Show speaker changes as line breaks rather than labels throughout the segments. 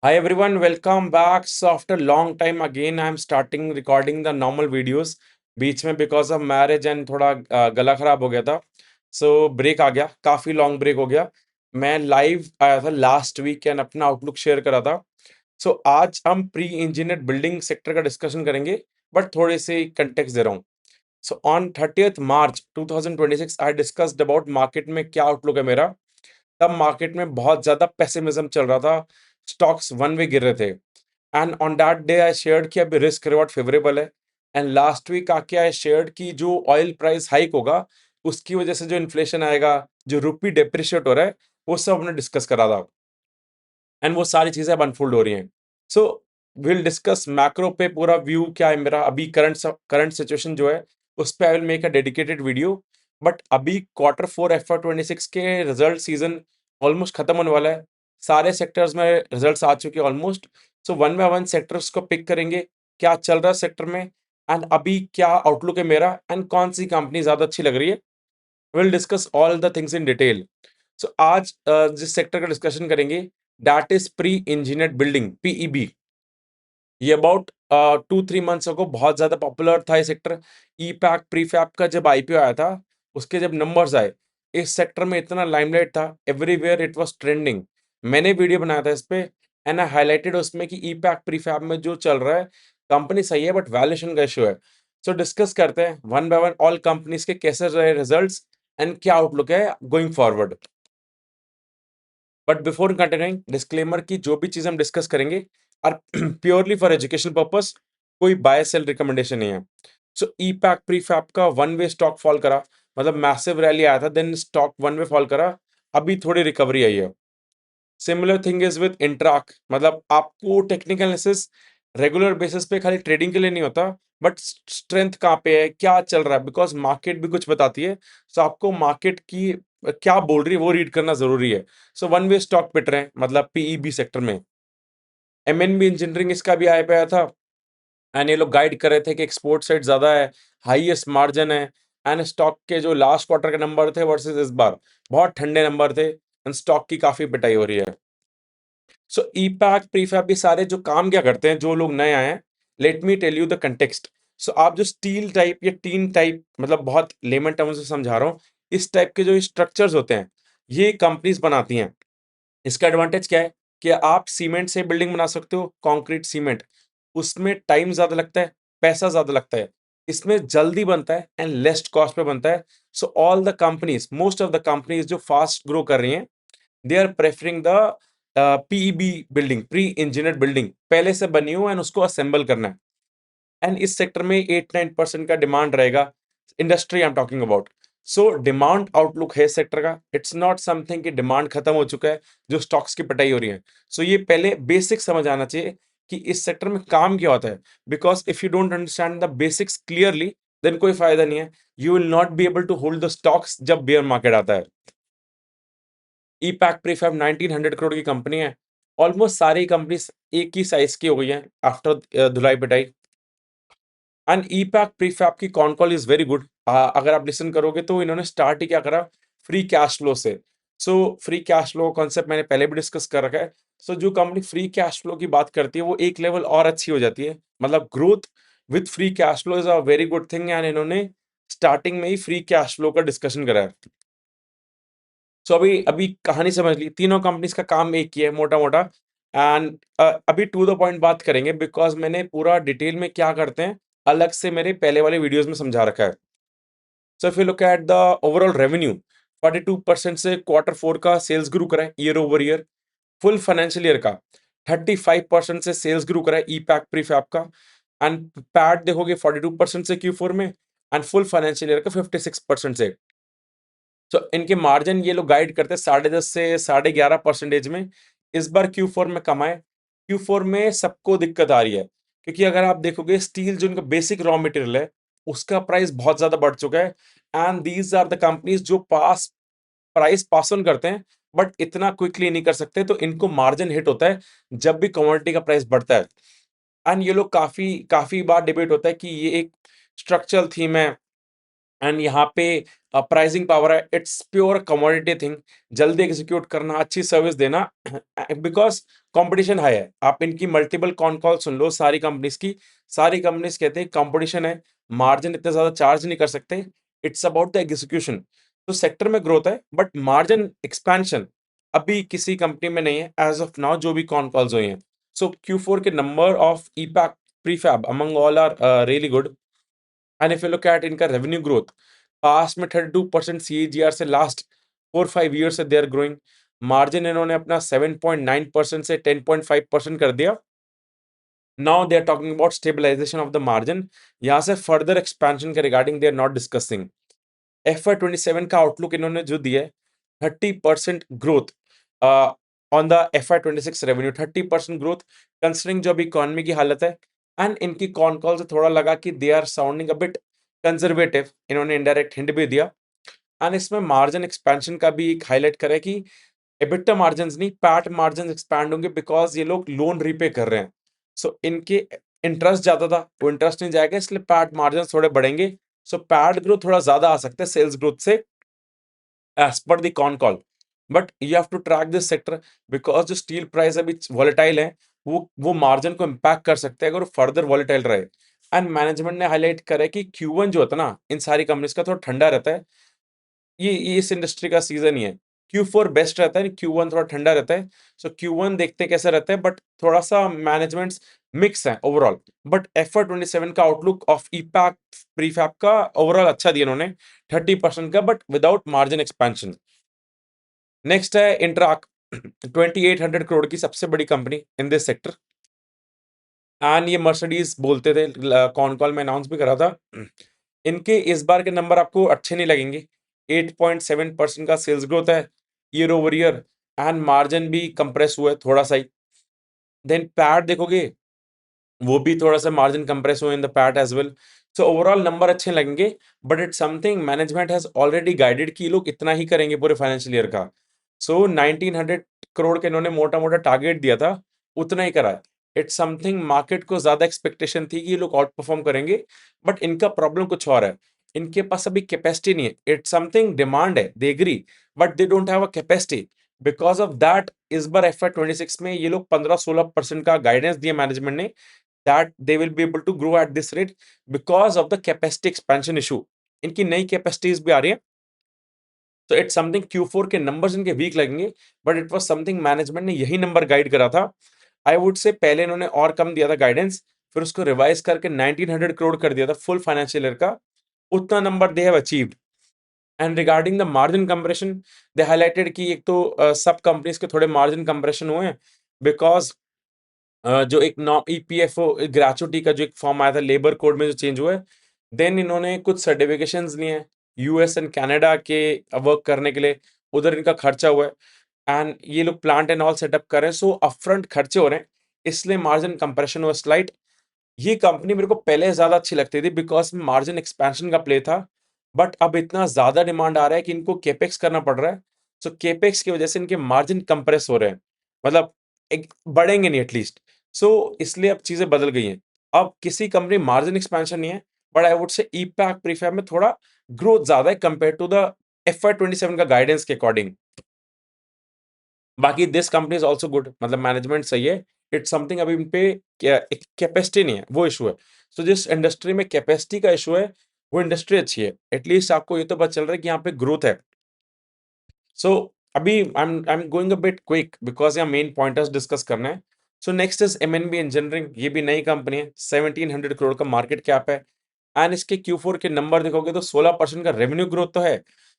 Hi everyone, welcome back. So after long time again, I'm starting recording the normal videos. बीच में because of marriage and थोड़ा गला खराब हो गया था, सो ब्रेक आ गया, काफी लॉन्ग ब्रेक हो गया। मैं लाइव आया था लास्ट वीक एंड अपना आउटलुक शेयर करा था। सो आज हम प्री इंजीनियर्ड बिल्डिंग सेक्टर का डिस्कशन करेंगे, बट थोड़े से कंटेक्स्ट दे रहा हूँ। So on 30th March 2026 I discussed about market में क्या आउटलुक है मेरा। तब मार्केट में बहुत ज्यादा पेसिमिज्म चल रहा था, स्टॉक्स वन वे गिर रहे थे। And on that day I shared कि अभी रिस्क रिवॉर्ड फेवरेबल है। एंड लास्ट वीक आके आई शेयर्ड कि जो ऑयल प्राइस हाइक होगा, उसकी वजह से जो इन्फ्लेशन आएगा, जो रुपी डेप्रिशिएट हो रहा है, वो सब हमने डिस्कस करा था। एंड वो सारी चीजें अब अनफोल्ड हो रही हैं। सो विल डिस्कस मैक्रो पे पूरा व्यू क्या है मेरा, अभी करंट सिचुएशन जो है उस पे I will make a dedicated video. But अभी Q4 FY26 के रिजल्ट सीजन ऑलमोस्ट खत्म होने वाला है। सारे सेक्टर्स में रिजल्ट्स आ चुके हैं almost. So one by one sectors को पिक करेंगे, क्या चल रहा है सेक्टर में, एंड अभी क्या आउटलुक है मेरा, एंड कौन सी कंपनी ज्यादा अच्छी लग रही है। Will discuss all the things in detail. So आज जिस सेक्टर का डिस्कशन करेंगे, that is pre engineered building, PEB. ये अबाउट 2-3 मंथ्स अगो बहुत ज्यादा पॉपुलर था ये सेक्टर। ई पैक प्रीफैब का जब आईपीओ आया था, उसके जब नंबर्स आए, इस सेक्टर में इतना लाइमलाइट था, एवरीवेयर इट वाज ट्रेंडिंग। मैंने वीडियो बनाया था इस पे, एंड आई हाईलाइटेड उसमें कि ई पैक प्रीफैब में जो चल रहा है, कंपनी सही है बट वैल्यूएशन का इशू है। सो डिस्कस करते हैं one by one all companies के कैसे रहे रिजल्ट्स एंड क्या आउटलुक है going forward. But before continuing, disclaimer की जो भी चीज हम डिस्कस करेंगे are purely for education purpose, कोई बाय सेल रिकमेंडेशन नहीं है। सो ई पैक प्रीफैब का वन वे स्टॉक फॉल करा, मतलब मैसिव रैली आया था, then stock one way fall करा, अभी थोड़ी रिकवरी आई है। सिमिलर थिंग इज विद इंट्राक, मतलब आपको टेक्निकल एनालिसिस रेगुलर बेसिस पे खाली ट्रेडिंग के लिए नहीं होता, बट स्ट्रेंथ कहाँ पे है, क्या चल रहा है, बिकॉज मार्केट भी कुछ बताती है। सो आपको मार्केट की क्या बोल रही है वो रीड करना जरूरी है। सो वन वे स्टॉक पिट रहे हैं, मतलब पीईबी सेक्टर में। एमएनबी इंजीनियरिंग इसका भी आया पे आया था, एंड ये लोग गाइड कर रहे थे कि एक्सपोर्ट साइड ज्यादा है, हाईएस्ट मार्जिन है। एंड स्टॉक के जो लास्ट क्वार्टर के नंबर थे वर्सेस इस बार, बहुत ठंडे नंबर थे, एंड स्टॉक की काफी पिटाई हो रही है। सो ईपैक प्रीफैब भी सारे जो काम क्या करते हैं, जो लोग नए आए हैं, let me tell you the context. So आप जो स्टील टाइप या टीन टाइप, मतलब बहुत लेमन टर्म्स में समझा रहा हूँ, इस टाइप के जो स्ट्रक्चर्स होते हैं, ये कंपनीज बनाती हैं। इसका एडवांटेज क्या है कि आप सीमेंट से बिल्डिंग बना सकते हो, कंक्रीट सीमेंट, उसमें टाइम ज्यादा लगता है, पैसा ज्यादा लगता है। इसमें जल्दी बनता है एंड लेस्ट कॉस्ट पे बनता है। So all the companies, most of the companies जो फास्ट ग्रो कर रही हैं, they are preferring the PEB building, pre engineered building, पहले से बनी हो एंड उसको असेंबल करना है। एंड इस सेक्टर में 8-9% का डिमांड रहेगा, industry I am talking about. So demand outlook है सेक्टर का, इट्स नॉट समथिंग कि डिमांड खत्म हो चुका है, जो स्टॉक्स की पिटाई हो रही है। सो ये पहले बेसिक समझ आना चाहिए कि इस सेक्टर में काम क्या होता है, because if you don't understand the basics clearly, then कोई फायदा नहीं है। You will not be able to hold the stocks जब बेयर मार्केट आता है। ई पैक प्रीफैब 1900 करोड़ की कंपनी है। ऑलमोस्ट सारी कंपनी एक ही साइज की हो गई है आफ्टर धुलाई पिटाई। एंड ई पैक प्रीफैब की con call is very good. अगर आप लिसन करोगे तो इन्होंने स्टार्ट ही क्या करा, फ्री कैश फ्लो से। So free cash flow concept मैंने पहले भी डिस्कस कर रखा है। सो जो कंपनी फ्री कैश फ्लो की बात करती है, वो एक लेवल और अच्छी हो जाती है, मतलब growth with free cash flow is a very good thing. And इन्होंने स्टार्टिंग में ही फ्री कैश फ्लो का डिस्कशन करा है। सो अभी अभी कहानी समझ ली, तीनों कंपनीज का काम एक ही है मोटा मोटा। एंड अभी टू द पॉइंट बात करेंगे, बिकॉज मैंने पूरा डिटेल में क्या करते हैं अलग से मेरे पहले वाले वीडियोस में समझा रखा है। So if you look at the overall revenue, 42% से Q4 का सेल्स ग्रू करा है year over year. Full financial year का 35% से सेल्स ग्रू करा है ई पैक प्रीफैब का। एंड पैट देखोगे 42% से Q4 में, एंड फुल फाइनेंशियल ईयर का 56% से। तो इनके मार्जिन ये लोग गाइड करते हैं 10.5 से 11.5% में। इस बार Q4 में कमाए। Q4 में सबको दिक्कत आ रही है, क्योंकि अगर आप देखोगे स्टील जो इनका बेसिक रॉ मटेरियल है, उसका प्राइस बहुत ज्यादा बढ़ चुका है। And these are the companies जो प्राइस पास ऑन करते हैं, बट इतना क्विकली नहीं कर सकते, तो इनको मार्जिन हिट होता है जब भी कमोडिटी का प्राइस बढ़ता है। एंड ये लोग काफी काफी बार डिबेट होता है कि ये एक स्ट्रक्चरल थीम है, एंड यहाँ पे प्राइसिंग पावर है, इट्स प्योर कमोडिटी थिंग, जल्दी एग्जीक्यूट करना, अच्छी सर्विस देना, बिकॉज कंपटीशन हाई है। आप इनकी मल्टीपल कॉन कॉल सुन लो सारी कंपनीज की, सारी कंपनीज कहते हैं कंपटीशन है, मार्जिन इतना ज्यादा चार्ज नहीं कर सकते, इट्स अबाउट द एग्जीक्यूशन। तो सेक्टर में ग्रोथ है बट मार्जिन एक्सपेंशन अभी किसी कंपनी में नहीं है एज ऑफ नाउ, जो भी कॉन कॉल्स हुई हैं। सो Q4 के number of EPACK Prefab among all are really good. And if you look at इनका रेवेन्यू ग्रोथ, पास्ट में 32% CAGR से लास्ट 4-5 ईयर से दे आर ग्रोइंग। मार्जिन इन्होंने अपना 7.9% से 10.5% कर दिया। Now they are talking about stabilization of the margin, यहाँ से फर्दर एक्सपेंशन के regarding they are not discussing. FY27 का आउटलुक इन्होंने जो दिया है 30% growth on the FY26 revenue, 30% growth considering जो अभी इकोनॉमी की हालत है। एंड इनकी कॉन कॉल से थोड़ा लगा कि they are sounding a bit conservative, इन्होंने इनडायरेक्ट हिंट भी दिया। एंड इसमें मार्जिन एक्सपेंशन का भी एक हाईलाइट करें कि एबिटा मार्जिन नहीं, पैट मार्जिन एक्सपैंड होंगे बिकॉज ये लोग लोन रीपे कर रहे हैं। सो इनके इंटरेस्ट ज्यादा था, वो इंटरेस्ट नहीं जाएगा, इसलिए पैट मार्जिन थोड़े बढ़ेंगे। सो पैट ग्रोथ थोड़ा ज्यादा आ सकता है सेल्स ग्रोथ से as per the concall. But you have to track this sector because जो स्टील प्राइस अभी वॉलेटाइल है, वो मार्जिन को इम्पैक्ट कर सकते हैं अगर वो फर्दर वॉलेटाइल रहे। एंड मैनेजमेंट ने हाईलाइट करा है कि Q1 जो होता है ना इन सारी कंपनीज का, थोड़ा ठंडा रहता है। ये इस इंडस्ट्री का सीजन ही है। Q4 बेस्ट रहता है, Q1 थोड़ा ठंडा रहता है। सो Q1 देखते हैं कैसा रहता है, बट थोड़ा सा मैनेजमेंट मिक्स है ओवरऑल। बट FY27 का आउटलुक ऑफ ईपैक प्रीफैब का ओवरऑल अच्छा दिया इन्होंने, 30% का, but without margin expansion. Next है इंट्राक, 2800 करोड़ की सबसे बड़ी company in this sector. And ये मर्सिडीज बोलते थे, कॉन कॉल में अनाउंस भी करा था। इनके इस बार के नंबर आपको अच्छे नहीं लगेंगे। 8.7% का सेल्स ग्रोथ है year over year, and margin भी कंप्रेस हुआ है थोड़ा सा ही। देन पैट देखोगे, वो भी थोड़ा सा मार्जिन कंप्रेस हुआ in the PAT as well. So overall number अच्छे लगेंगे, but it's something management has already guided कि ये लोग इतना ही करेंगे पूरे फाइनेंशियल ईयर का। सो 1900 करोड़ के इन्होंने मोटा मोटा टारगेट दिया था, उतना ही करा है। इट्स समथिंग मार्केट को ज्यादा एक्सपेक्टेशन थी कि ये लोग आउट परफॉर्म करेंगे, बट इनका प्रॉब्लम कुछ और है। इनके पास अभी कैपेसिटी नहीं है। इट्स समथिंग डिमांड है, they agree, but they don't have a capacity. Because of that इस बार FY26 में ये लोग 15-16% का गाइडेंस दिया मैनेजमेंट ने, that they will be able to grow at this rate because of the capacity expansion issue। इनकी नई कैपेसिटीज भी आ रही है। तो इट्स समथिंग Q4 के नंबर्स इनके वीक लगेंगे, but it was something management ने यही नंबर गाइड करा था। आई वुड से पहले इन्होंने और कम दिया था गाइडेंस, फिर उसको रिवाइज करके 1900 करोड़ कर दिया था फुल फाइनेंशियल ईयर का, उतना number they have achieved. And regarding the margin compression, they highlighted कि एक तो सब कंपनीज के थोड़े मार्जिन कंप्रेशन हुए हैं बिकॉज जो एक नॉ EPFO ग्रेचुटी का जो एक फॉर्म आया था लेबर कोड में जो चेंज हुआ है, देन इन्होंने कुछ सर्टिफिकेशंस लिए हैं US एंड कनाडा के वर्क करने के लिए, उधर इनका खर्चा हुआ है। एंड ये लोग प्लांट एंड ऑल सेटअप कर रहे हैं, सो अपफ्रंट खर्चे हो रहे हैं, इसलिए मार्जिन कंप्रेशन हुआ स्लाइट। ये कंपनी मेरे को पहले ज्यादा अच्छी लगती थी बिकॉज मार्जिन एक्सपेंशन का प्ले था, बट अब इतना ज्यादा डिमांड आ रहा है कि इनको केपेक्स करना पड़ रहा है। सो केपेक्स की वजह से इनके मार्जिन कंप्रेस हो रहे हैं, मतलब एक बढ़ेंगे नहीं एटलीस्ट। सो इसलिए अब चीजें बदल गई हैं। अब किसी कंपनी मार्जिन एक्सपेंशन नहीं है, but I would say EPACK prefab में थोड़ा ग्रोथ ज्यादा है कंपेयर टू द FY27 का गाइडेंस के अकॉर्डिंग। बाकी this company is also good, मतलब मैनेजमेंट सही है। इट्स समथिंग अभी इन पे कैपेसिटी नहीं है, वो इशू है। सो जिस इंडस्ट्री में कैपेसिटी का इशू है, वो इंडस्ट्री अच्छी है, एटलीस्ट आपको ये तो पता चल रहा है कि यहाँ पे ग्रोथ है। सो अभी I am going a bit quick because यहाँ मेन पॉइंटर्स डिस्कस करना है। So next is MNB engineering, ये भी नई कंपनी है, 1700 करोड़ का मार्केट कैप है। एंड इसके Q4 के नंबर देखोगे तो 16% का रेवेन्यू ग्रोथ तो है,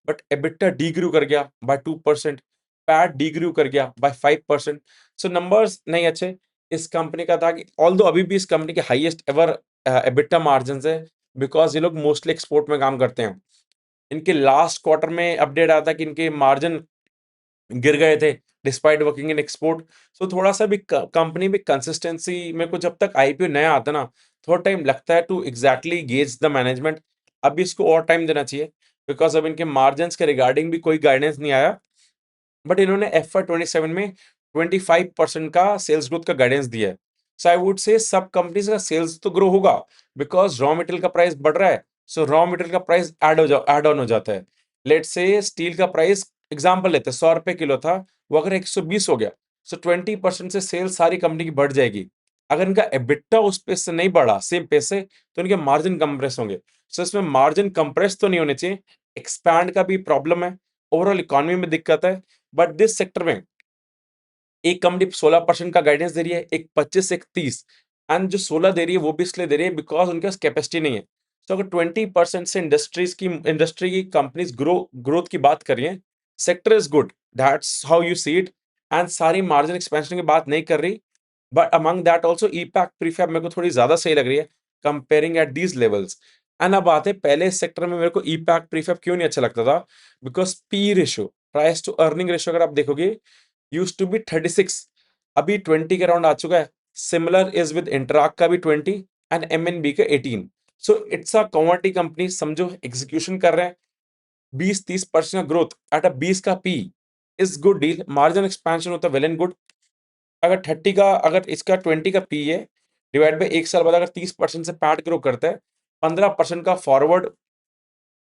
बट EBITDA डी ग्रू कर गया बाय 2%, पैट डी ग्रू कर गया बाय 5%। सो नंबर्स नहीं अच्छे इस कंपनी का था कि ऑल्दो अभी भी इस कंपनी के हाईएस्ट एवर EBITDA मार्जिन है, बिकॉज ये लोग मोस्टली एक्सपोर्ट में काम करते हैं। इनके लास्ट क्वार्टर में अपडेट आया था कि इनके मार्जिन गिर गए थे डिस्पाइट वर्किंग इन एक्सपोर्ट। सो थोड़ा सा भी कंपनी में कंसिस्टेंसी, मेरे को जब तक IPO नया आता ना, थोड़ा टाइम लगता है to exactly gauge the management. अभी इसको और टाइम देना चाहिए बिकॉज अब इनके मार्जिन के रिगार्डिंग भी कोई गाइडेंस नहीं आया। बट इन्होंने FY27 में 25% का सेल्स ग्रोथ का गाइडेंस दिया है। सो आई वुड से सब कंपनीज का सेल्स तो ग्रो होगा बिकॉज रॉ मटेरियल का प्राइस बढ़ रहा है, सो रॉ मटेरियल का प्राइस ऐड ऑन हो जाता है। लेट्स से स्टील का प्राइस एग्जांपल लेते हैं, 100 रुपए किलो था, वो अगर 120 हो गया, सो 20% से सेल सारी कंपनी की बढ़ जाएगी। अगर इनका एबिटा उस पेस से नहीं बढ़ा सेम पेस से, तो इनके मार्जिन कंप्रेस होंगे। सो इसमें मार्जिन कंप्रेस तो नहीं होने चाहिए, एक्सपैंड का भी प्रॉब्लम है, ओवरऑल इकोनॉमी में दिक्कत है। बट दिस सेक्टर में एक कंपनी 16% का गाइडेंस दे रही है, एक 25, एक 30, एंड जो 16 दे रही है वो भी इसलिए दे रही है बिकॉज उनके पास कैपेसिटी नहीं है। तो अगर 20% से इंडस्ट्री की कंपनीज ग्रोथ की बात करिए, sector is good, that's how you see it, and सारी मार्जिन एक्सपेंशन की बात नहीं कर रही। But among that also EPACK prefab मेरे को थोड़ी ज्यादा सही लग रही है comparing at these levels. And अब बात है, पहले इस सेक्टर में मेरे को ईपैक प्रीफैब क्यों नहीं अच्छा लगता था, because P ratio, price to earning ratio, अगर आप देखोगे यूज्ड टू बी 36, अभी 20 के अराउंड आ चुका है। सिमिलर इज विद इंटराक का भी 20 एंड एमएनबी का 18। So it's a commodity company, समझो एग्जीक्यूशन कर रहे हैं, 20-30% का ग्रोथ एट अ 20 का P is good deal, margin expansion होता है वेल एंड गुड। अगर 30 का, अगर इसका 20 का पी है, डिवाइड बाई 1 साल बाद अगर 30% से पैट ग्रो करता है, 15% का फॉरवर्ड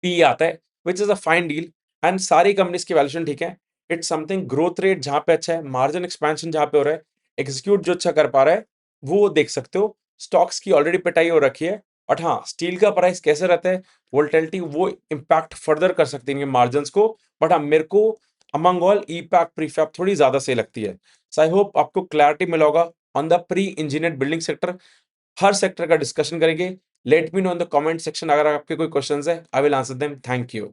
पी आता है, which is a fine deal. And सारी कंपनीज की वैल्यूएशन ठीक है। इट्स समथिंग, ग्रोथ रेट जहां पे अच्छा है, मार्जिन एक्सपेंशन जहां पे हो रहा है, एग्जीक्यूट जो अच्छा कर पा रहा है, वो देख सकते हो। स्टॉक्स की ऑलरेडी पिटाई हो रखी है। बट हाँ, स्टील का प्राइस कैसे रहता है, वोल्टिलिटी, वो इम्पैक्ट फर्दर कर सकती है इनके मार्जिन को। बट हाँ, मेरे को अमंग ऑल ई पैक प्रीफैब थोड़ी ज्यादा सही लगती है। सो आई होप आपको क्लैरिटी मिला होगा on the pre engineered building sector. Her sector का डिस्कशन करेंगे। Let me know in the comment section, अगर आपके कोई क्वेश्चंस है, I will answer them. Thank you.